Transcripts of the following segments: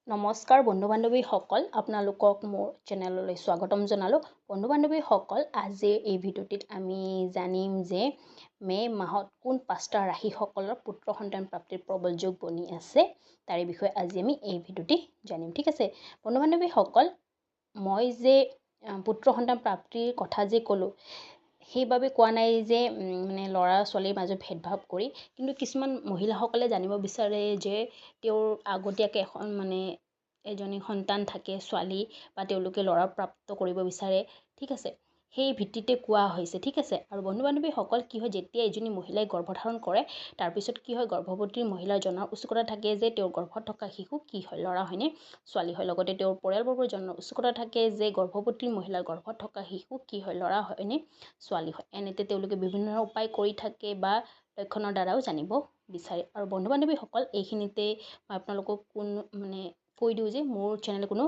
নমস্কাৰ বন্ধু বান্ধৱীসকল, আপোনালোকক মোৰ চেনেললৈ স্বাগতম জনালোঁ। বন্ধু বান্ধৱীসকল, আজিৰ এই ভিডিঅ'টিত আমি জানিম যে মে' মাহত কোন 5টা ৰাশিসকলৰ পুত্ৰ সন্তান প্ৰাপ্তিৰ প্ৰবল যোগ বনি আছে, তাৰে বিষয়ে আজি আমি এই ভিডিঅ'টি জানিম। ঠিক আছে বন্ধু বান্ধৱীসকল, মই যে পুত্ৰ সন্তান প্ৰাপ্তিৰ কথা যে ক'লোঁ, সেইবাবে কোৱা নাই যে মানে ল'ৰা ছোৱালীৰ মাজত ভেদভাৱ কৰি, কিন্তু কিছুমান মহিলাসকলে জানিব বিচাৰে যে তেওঁৰ আগতীয়াকৈ এজনী সন্তান থাকে ছোৱালী, বা তেওঁলোকে ল'ৰা প্ৰাপ্ত কৰিব বিচাৰে। ঠিক আছে, সেই ভিত্তিতে কোৱা হৈছে। ঠিক আছে, আৰু বন্ধু বান্ধৱীসকল, কি হয় যেতিয়া এজনী মহিলাই গৰ্ভধাৰণ কৰে, তাৰপিছত কি হয়, গৰ্ভৱতী মহিলাৰ জনাৰ উৎসুকতা থাকে যে তেওঁৰ গৰ্ভত থকা শিশু কি হয়, ল'ৰা হয়নে ছোৱালী হয়। লগতে তেওঁৰ পৰিয়ালবৰ্গৰ জনাৰ উৎসুকতা থাকে যে গৰ্ভৱতী মহিলাৰ গৰ্ভত থকা শিশু কি হয়, ল'ৰা হয়নে ছোৱালী হয়। এনেতে তেওঁলোকে বিভিন্ন ধৰণৰ উপায় কৰি থাকে বা লক্ষণৰ দ্বাৰাও জানিব বিচাৰে। আৰু বন্ধু বান্ধৱীসকল, এইখিনিতে মই আপোনালোকক কৈ দিওঁ যে মোৰ চেনেলে কোনো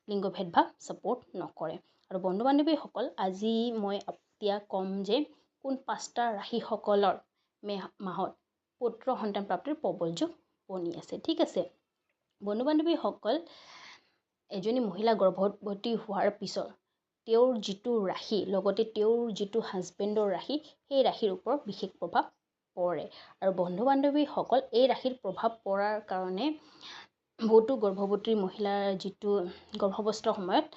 লিংগ ভেদভাৱ ছাপোৰ্ট নকৰে। আৰু বন্ধু বান্ধৱীসকল, আজি মই এতিয়া ক'ম যে কোন 5টা ৰাশিসকলৰ মে' মাহত পুত্ৰ সন্তান প্ৰাপ্তিৰ প্ৰবল যোগ বনি আছে। ঠিক আছে বন্ধু বান্ধৱীসকল, এজনী মহিলা গৰ্ভৱতী হোৱাৰ পিছত তেওঁৰ যিটো ৰাশি, লগতে তেওঁৰ যিটো হাজবেণ্ডৰ ৰাশি, সেই ৰাশিৰ ওপৰত বিশেষ প্ৰভাৱ পৰে। আৰু বন্ধু বান্ধৱীসকল, এই ৰাশিৰ প্ৰভাৱ পৰাৰ কাৰণে বহুতো গৰ্ভৱতী মহিলাৰ যিটো গৰ্ভাৱস্থাৰ সময়ত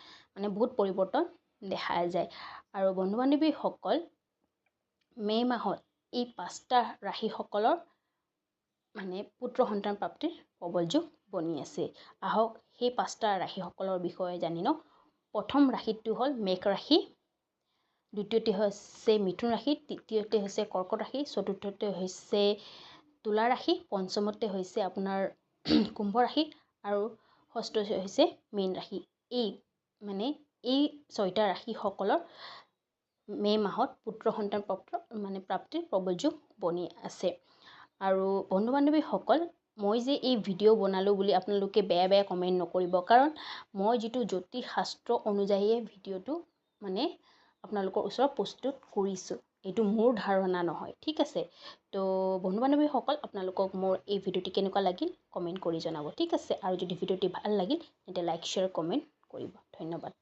বহুত পৰিৱৰ্তন দেখা যায়। আৰু বন্ধু বান্ধৱীসকল, মে' মাহত এই 5টা ৰাশিসকলৰ পুত্ৰ সন্তান প্ৰাপ্তিৰ প্ৰবল যোগ বনি আছে। আহক সেই 5টা ৰাশিসকলৰ বিষয়ে জানি লওঁ। প্ৰথম ৰাশিটো হ'ল মেষ ৰাশি, দ্বিতীয়তে হৈছে মিথুন ৰাশি, তৃতীয়তে হৈছে কৰ্কট ৰাশি, চতুৰ্থতে হৈছে তুলা ৰাশি, পঞ্চমতে হৈছে আপোনাৰ কুম্ভ ৰাশি, আৰু ষষ্ঠ হৈছে মীন ৰাশি। এই 6টা ৰাশিসকলৰ মে' মাহত পুত্ৰ সন্তান প্ৰাপ্তিৰ প্ৰবল যোগ বনি আছে। আৰু বন্ধু বান্ধৱীসকল, মই যে এই ভিডিঅ' বনালোঁ বুলি আপোনালোকে বেয়া কমেণ্ট নকৰিব, কাৰণ মই যিটো জ্যোতিষ শাস্ত্ৰ অনুযায়ী ভিডিঅ'টো আপোনালোকৰ ওচৰত প্ৰস্তুত কৰিছোঁ, এইটো মোৰ ধাৰণা নহয়। ঠিক আছে, তো বন্ধু বান্ধৱীসকল, আপোনালোকক মোৰ এই ভিডিঅ'টি কেনেকুৱা লাগিল কমেণ্ট কৰি জনাব। ঠিক আছে, আৰু যদি ভিডিঅ'টি ভাল লাগিল তেন্তে লাইক শ্বেয়াৰ কমেণ্ট কৰিব। ধন্যবাদ।